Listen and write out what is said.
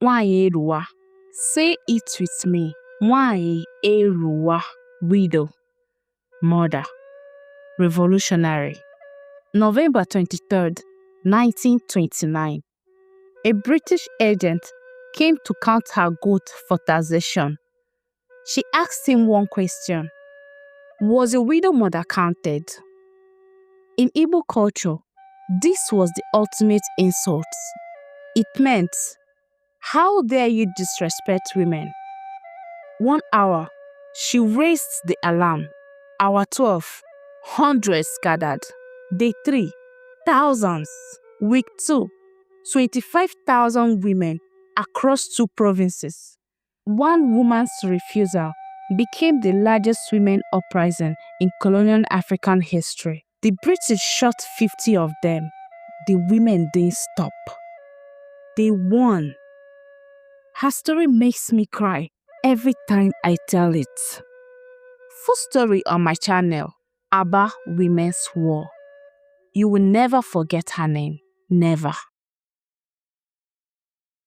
Nwanyeruwa. Say it with me. Nwanyeruwa. Widow. Mother. Revolutionary. November 23rd, 1929. A British agent came to count her goat for taxation. She asked him one question. Was a widow mother counted? In Igbo culture, this was the ultimate insult. It meant, how dare you disrespect women? 1 hour, she raised the alarm. Hour 12, hundreds gathered. Day 3, thousands. Week 2, 25,000 women across 2 provinces. One woman's refusal became the largest women uprising in colonial African history. The British shot 50 of them. The women didn't stop. They won. Her story makes me cry every time I tell it. Full story on my channel, Aba Women's War. You will never forget her name. Never.